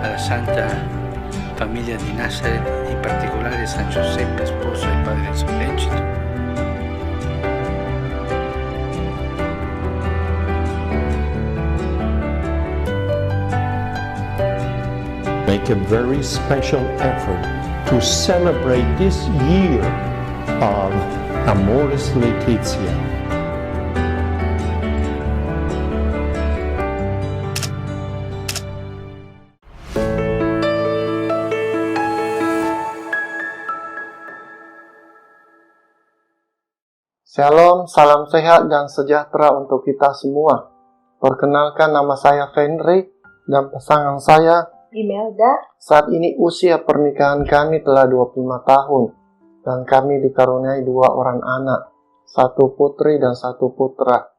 Alla Santa Famiglia di Nazareth, in particolare San Giuseppe, sposo e padre sollecito. Make a very special effort to celebrate this year of Amoris Laetitia. Shalom, salam sehat dan sejahtera untuk kita semua. Perkenalkan, nama saya Fenry dan pasangan saya Imelda. Saat ini usia pernikahan kami telah 25 tahun dan kami dikaruniai 2 orang anak, 1 putri dan 1 putra.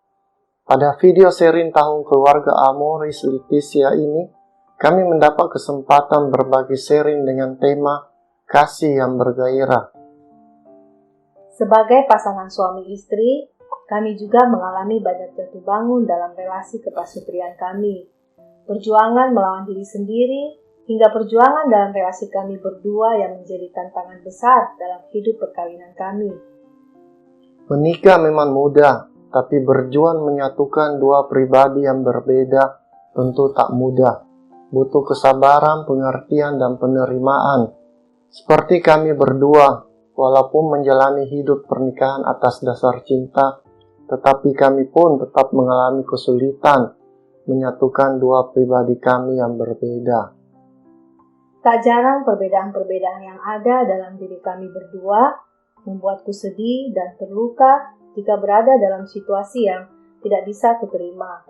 Pada video sharing tahun keluarga Amoris Laetitia ini, kami mendapat kesempatan berbagi sharing dengan tema kasih yang bergairah. Sebagai pasangan suami istri, kami juga mengalami banyak jatuh bangun dalam relasi kepasutrian kami. Perjuangan melawan diri sendiri, hingga perjuangan dalam relasi kami berdua yang menjadi tantangan besar dalam hidup perkawinan kami. Menikah memang mudah, tapi berjuang menyatukan 2 pribadi yang berbeda tentu tak mudah. Butuh kesabaran, pengertian, dan penerimaan. Seperti kami berdua, walaupun menjalani hidup pernikahan atas dasar cinta, tetapi kami pun tetap mengalami kesulitan menyatukan 2 pribadi kami yang berbeda. Tak jarang perbedaan-perbedaan yang ada dalam diri kami berdua membuatku sedih dan terluka jika berada dalam situasi yang tidak bisa kuterima.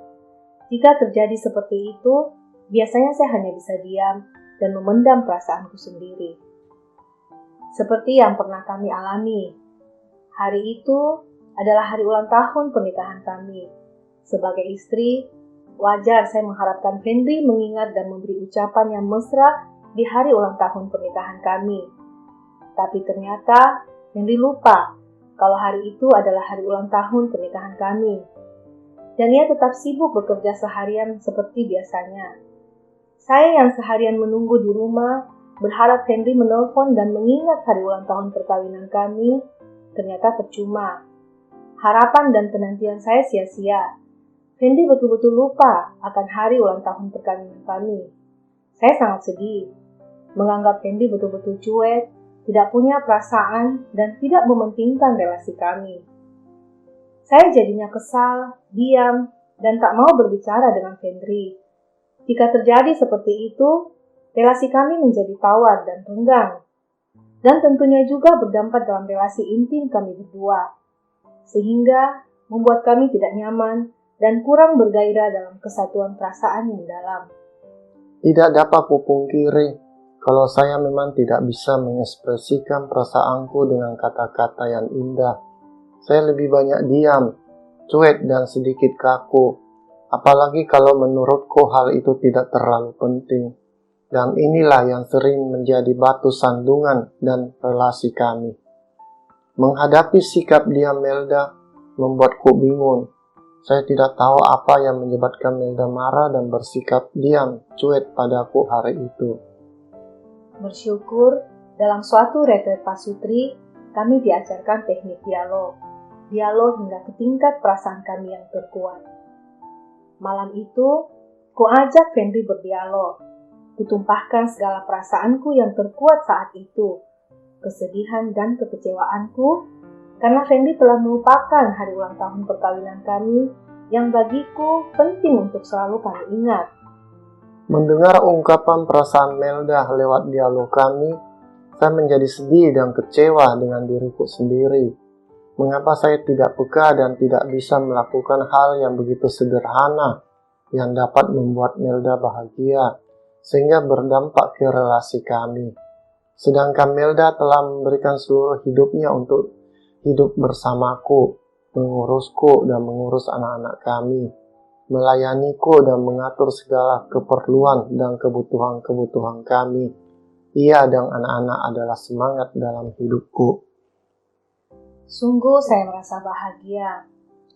Jika terjadi seperti itu, biasanya saya hanya bisa diam dan memendam perasaanku sendiri. Seperti yang pernah kami alami, hari itu adalah hari ulang tahun pernikahan kami. Sebagai istri, wajar saya mengharapkan Fenry mengingat dan memberi ucapan yang mesra di hari ulang tahun pernikahan kami. Tapi ternyata Fenry lupa kalau hari itu adalah hari ulang tahun pernikahan kami. Dan ia tetap sibuk bekerja seharian seperti biasanya. Saya yang seharian menunggu di rumah, berharap Fenry menelpon dan mengingat hari ulang tahun perkawinan kami, ternyata percuma. Harapan dan penantian saya sia-sia. Fenry betul-betul lupa akan hari ulang tahun perkawinan kami. Saya sangat sedih, menganggap Fenry betul-betul cuek, tidak punya perasaan, dan tidak mementingkan relasi kami. Saya jadinya kesal, diam, dan tak mau berbicara dengan Fenry. Jika terjadi seperti itu, relasi kami menjadi tawar dan renggang, dan tentunya juga berdampak dalam relasi intim kami berdua, sehingga membuat kami tidak nyaman dan kurang bergairah dalam kesatuan perasaan yang dalam. Tidak dapat kupungkiri kalau saya memang tidak bisa mengekspresikan perasaanku dengan kata-kata yang indah. Saya lebih banyak diam, cuek dan sedikit kaku, apalagi kalau menurutku hal itu tidak terlalu penting. Dan inilah yang sering menjadi batu sandungan dan relasi kami. Menghadapi sikap diam Melda membuatku bingung. Saya tidak tahu apa yang menyebabkan Melda marah dan bersikap diam, cuek padaku hari itu. Bersyukur, dalam suatu retret pasutri, kami diajarkan teknik dialog hingga ke tingkat perasaan kami yang terkuat. Malam itu, ku ajak Fenry berdialog. Kutumpahkan segala perasaanku yang terkuat saat itu, kesedihan dan kekecewaanku, karena Fenry telah melupakan hari ulang tahun perkawinan kami yang bagiku penting untuk selalu kami ingat. Mendengar ungkapan perasaan Melda lewat dialog kami, saya menjadi sedih dan kecewa dengan diriku sendiri. Mengapa saya tidak peka dan tidak bisa melakukan hal yang begitu sederhana yang dapat membuat Melda bahagia, sehingga berdampak ke relasi kami. Sedangkan Melda telah memberikan seluruh hidupnya untuk hidup bersamaku, mengurusku dan mengurus anak-anak kami, melayaniku dan mengatur segala keperluan dan kebutuhan-kebutuhan kami. Ia dan anak-anak adalah semangat dalam hidupku. Sungguh saya merasa bahagia.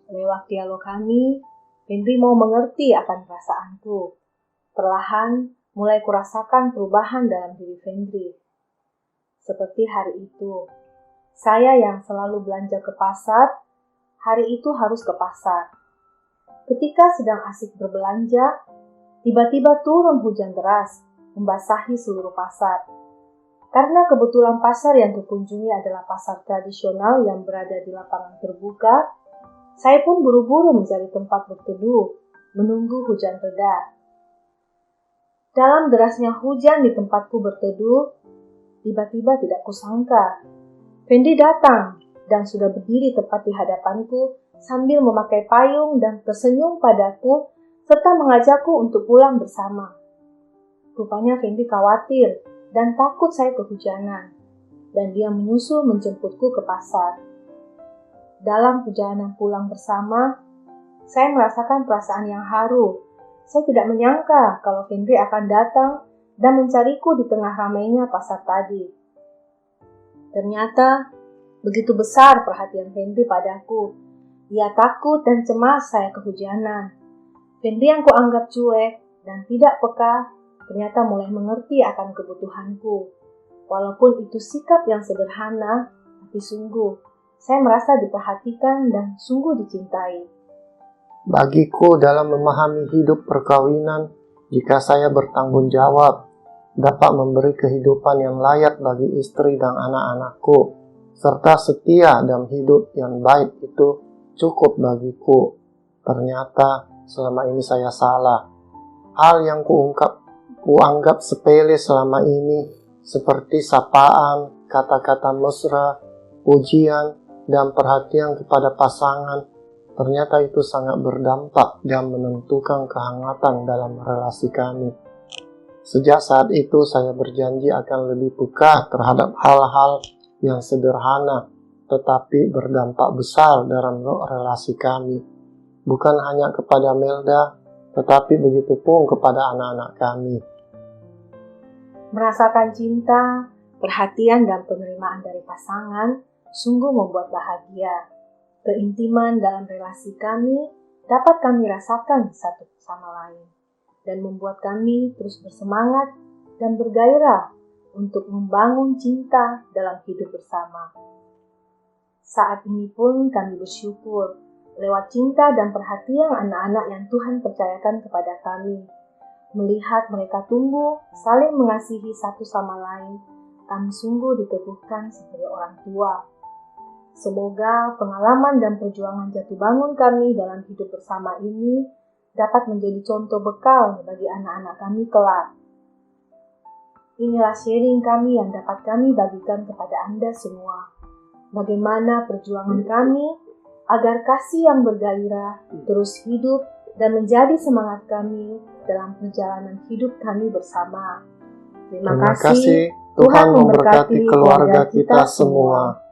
Lewat dialog kami, Fendi mau mengerti akan perasaanku. Perlahan mulai kurasakan perubahan dalam diri Fendi. Seperti hari itu, saya yang selalu belanja ke pasar, hari itu harus ke pasar. Ketika sedang asik berbelanja, tiba-tiba turun hujan deras, membasahi seluruh pasar. Karena kebetulan pasar yang kukunjungi adalah pasar tradisional yang berada di lapangan terbuka, saya pun buru-buru mencari tempat berteduh, menunggu hujan reda. Dalam derasnya hujan di tempatku berteduh, tiba-tiba tidak kusangka, Fendi datang dan sudah berdiri tepat di hadapanku sambil memakai payung dan tersenyum padaku serta mengajakku untuk pulang bersama. Rupanya Fendi khawatir dan takut saya kehujanan, dan dia menyusul menjemputku ke pasar. Dalam perjalanan pulang bersama, saya merasakan perasaan yang haru. Saya tidak menyangka kalau Fendi akan datang dan mencariku di tengah ramainya pasar tadi. Ternyata begitu besar perhatian Fendi padaku. Ia takut dan cemas saya kehujanan. Fendi yang kuanggap cuek dan tidak peka, ternyata mulai mengerti akan kebutuhanku. Walaupun itu sikap yang sederhana, tapi sungguh saya merasa diperhatikan dan sungguh dicintai. Bagiku dalam memahami hidup perkawinan, jika saya bertanggung jawab, dapat memberi kehidupan yang layak bagi istri dan anak-anakku, serta setia dalam hidup yang baik itu cukup bagiku. Ternyata selama ini saya salah. Hal yang kuanggap sepele selama ini, seperti sapaan, kata-kata mesra, pujian, dan perhatian kepada pasangan, ternyata itu sangat berdampak dan menentukan kehangatan dalam relasi kami. Sejak saat itu saya berjanji akan lebih peka terhadap hal-hal yang sederhana tetapi berdampak besar dalam relasi kami. Bukan hanya kepada Melda, tetapi begitu pun kepada anak-anak kami. Merasakan cinta, perhatian, dan penerimaan dari pasangan sungguh membuat bahagia. Keintiman dalam relasi kami dapat kami rasakan satu sama lain dan membuat kami terus bersemangat dan bergairah untuk membangun cinta dalam hidup bersama. Saat ini pun kami bersyukur lewat cinta dan perhatian anak-anak yang Tuhan percayakan kepada kami. Melihat mereka tumbuh, saling mengasihi satu sama lain, kami sungguh diteguhkan sebagai orang tua. Semoga pengalaman dan perjuangan jatuh bangun kami dalam hidup bersama ini dapat menjadi contoh bekal bagi anak-anak kami kelak. Inilah sharing kami yang dapat kami bagikan kepada Anda semua. Bagaimana perjuangan kami agar kasih yang bergairah terus hidup dan menjadi semangat kami dalam perjalanan hidup kami bersama. Terima kasih. Tuhan memberkati keluarga kita semua.